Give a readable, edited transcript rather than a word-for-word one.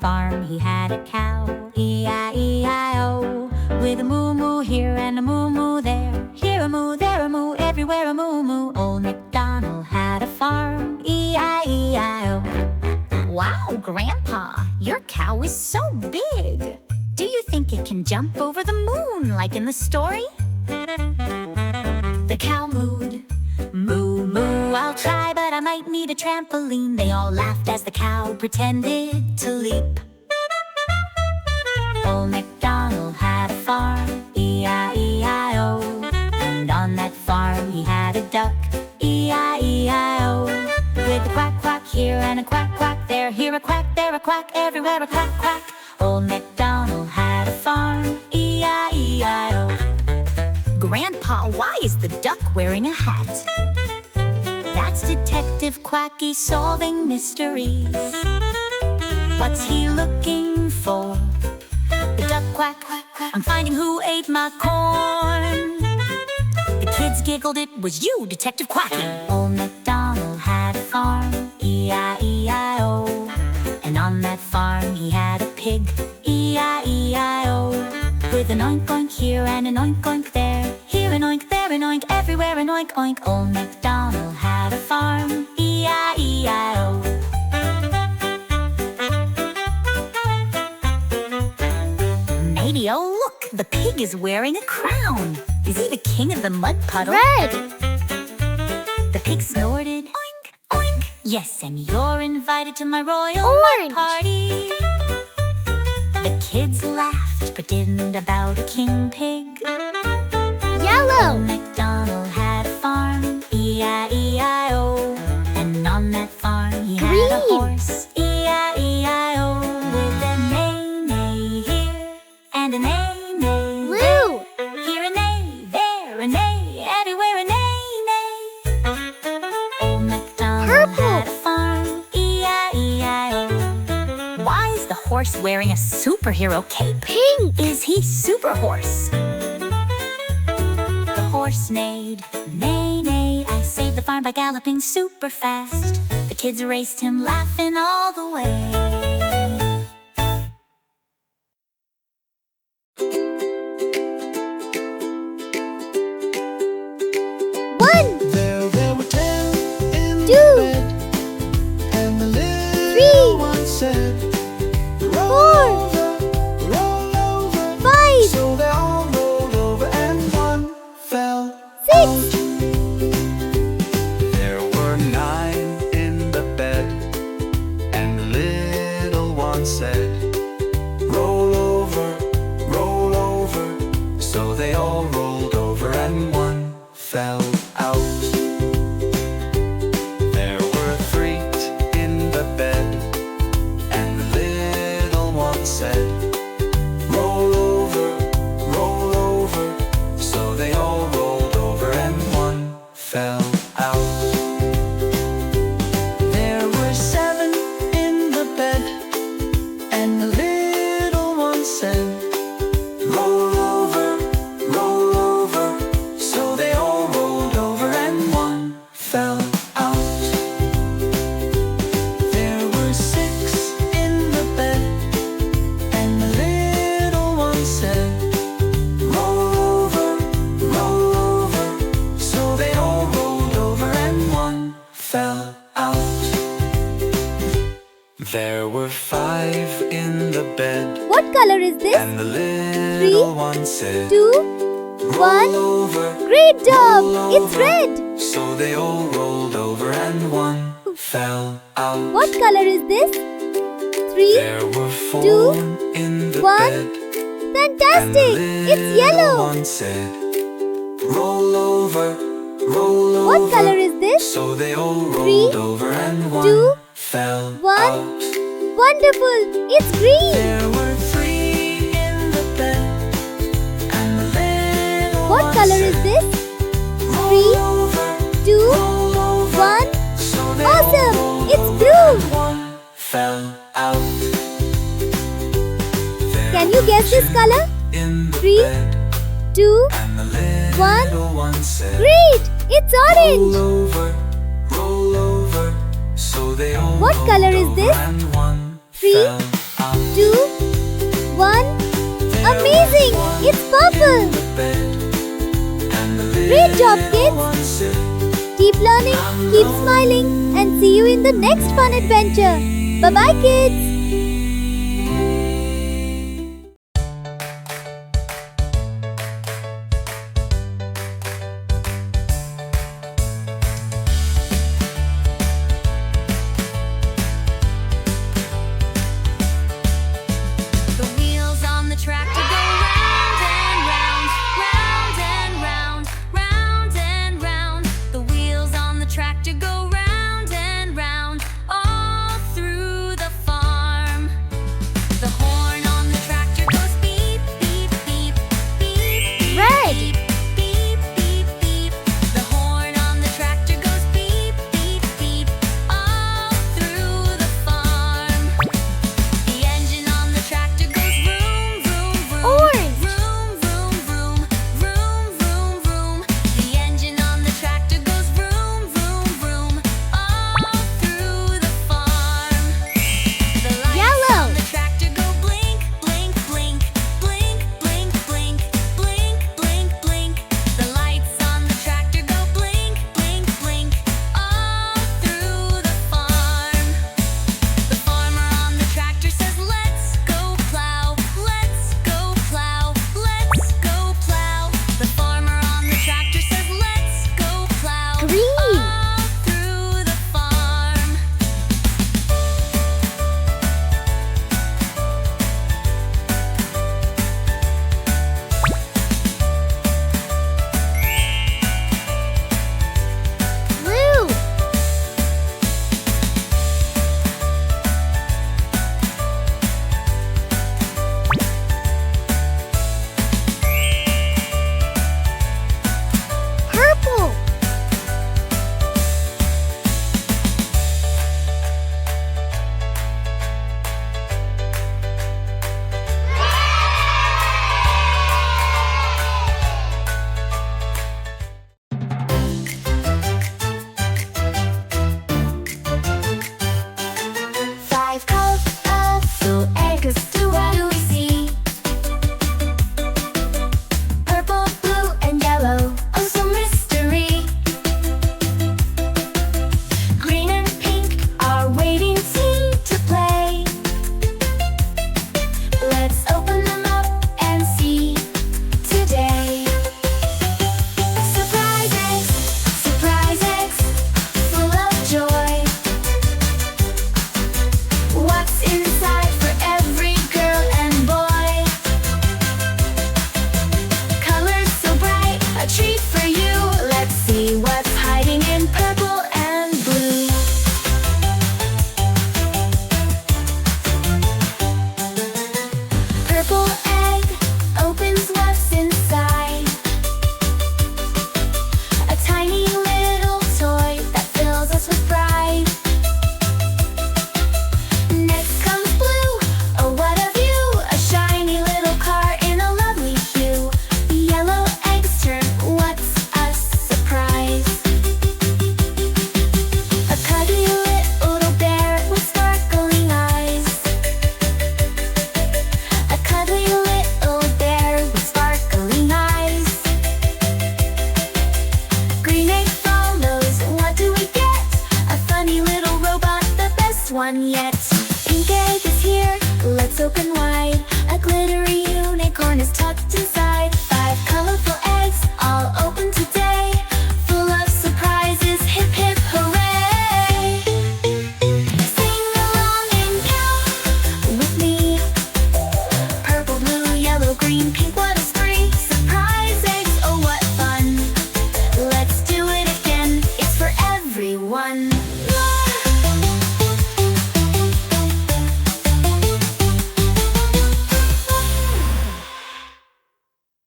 farm he had a cow, E-I-E-I-O, with a moo-moo here and a moo-moo there, here a moo, there a moo, everywhere a moo-moo. Old MacDonald had a farm, E-I-E-I-O. Wow, Grandpa, your cow is so big. Do you think it can jump over the moon like in the story? The cow mooed. Moo, moo, I'll try, but I might need a trampoline. They all laughed as the cow pretended to leap. Old MacDonald had a farm, E-I-E-I-O, and on that farm he had a duck, E-I-E-I-O, with a quack, quack here and a quack, quack there, here a quack, there a quack, everywhere a quack, quack. Old MacDonald had a farm, E-I-E-I-O. Grandpa, why is the duck wearing a hat? That's Detective Quacky solving mysteries. What's he looking for? The duck quack, quack, quack, I'm finding who ate my corn. The kids giggled, it was you, Detective Quacky. Old MacDonald had a farm, E-I-E-I-O, and on that farm he had a pig, E-I-E-I-O, with an oink oink here and an oink oink there, here an oink, there an oink, everywhere an oink oink. Old MacDonald had a farm, E-I-E-I-O. Maybe, oh look, the pig is wearing a crown. Is he the king of the mud puddle? Red! The pig snorted, oink, oink. Yes, and you're invited to my royal Orange. mud party. The kids laughed, pretending about a king pig. Yellow! Old MacDonald had a farm, E-I-E-I-O, and on that farm he had a Green. horse, E-I-E-I-O, with a neigh-neigh here and a neigh-neigh there. Blue! Here a neigh, there a neigh, everywhere a neigh-neigh. Old MacDonald Purple. had a farm, E-I-E-I-O. Why is the horse wearing a superhero cape? Pink! Is he Super Horse? The horse neighed, neigh, neigh, I saved the farm by galloping super fast. The kids raced him, laughing all the way. One! There were 10 in Two. the bed, and the little Three. one said, roll Four. over, roll over. 5! So they all rolled over and one fell 6! out. There were 9 in the bed, and the little one said, roll over, roll over. So they all rolled over and one fell out. There were 3 in the bed, and the little one said, roll over, roll over. So they all rolled over and one fell out. There were 7 in the bed, and the little one said, roll over, roll over. So they all rolled over and one fell out. There were 6 in the bed, and the little one said, roll over, roll over. So they all rolled over and one fell out. There were 5 in the bed, What color is this? and the little one said, 2, 1. roll over, Great job! roll It's over. red! So they all rolled over and one fell out. What color is this? 3. There were 4 Two, in the 1. bed, and the Fantastic! It's little yellow! one said, roll over, roll over. What color is this? So they all Three, rolled over and one two, fell 1. out. Wonderful! It's green! There were 3 in the bed, and the little What one color said, is this? roll 3, over, 2, roll over. 1. So they Awesome! all rolled It's over blue! and one fell out. There Can you were guess this 2 color? in the 3, bed, 2, and the little 1. one said, Great! It's roll orange! over, roll over. So they all What rolled color is over this? and one 3, fell 2, 1. Amazing! It's purple! Great job, kids! Keep learning, keep smiling, and see you in the next fun adventure. Bye-bye, kids! The wheels on the tractor go round and round, round and round, round and round. The wheels on the tractor go round and round, all through the farm. The horn on the tractor goes beep, beep, beep, beep, Red. beep, beep, beep, beep. The horn on the tractor goes beep, beep, beep, all through the farm. The engine on the tractor goes vroom, vroom, vroom. Orange. Vroom, vroom, vroom, vroom, vroom, vroom. The engine on the tractor goes vroom, vroom, vroom, all through the farm. The lights Yellow. on the tractor go blink, blink, blink, blink, blink, blink, blink, blink, blink. The lights on the tractor go blink, blink, blink, all through the farm. The farmer on the tractor says, "Let's go plow, let's go plow, let's go plow." The farmer on the tractor says, "Let's go plow." Green. All through the farm. Blue. Purple. Five colorful eggs, what do we see? Purple, blue, and yellow, oh so mystery. Green and pink are waiting to play. Let's open them up and see today. Surprise eggs, full of joy. What's inside for every girl and boy? Colors so bright, a treat for you. Let's see what's hiding in purple and blue. Purple egg opens what's inside. A tiny little toy that fills us with pride. Next comes blue, oh what a view! A shiny little car in a lovely hue. Yellow eggs turn, what's a surprise? A cuddly little bear with sparkling eyes. A cuddly little bear with sparkling eyes. Green egg follows, what do we get? A funny little robot, the best one yet. Pink egg is here, let's open wide. A glittery unicorn is tucked inside.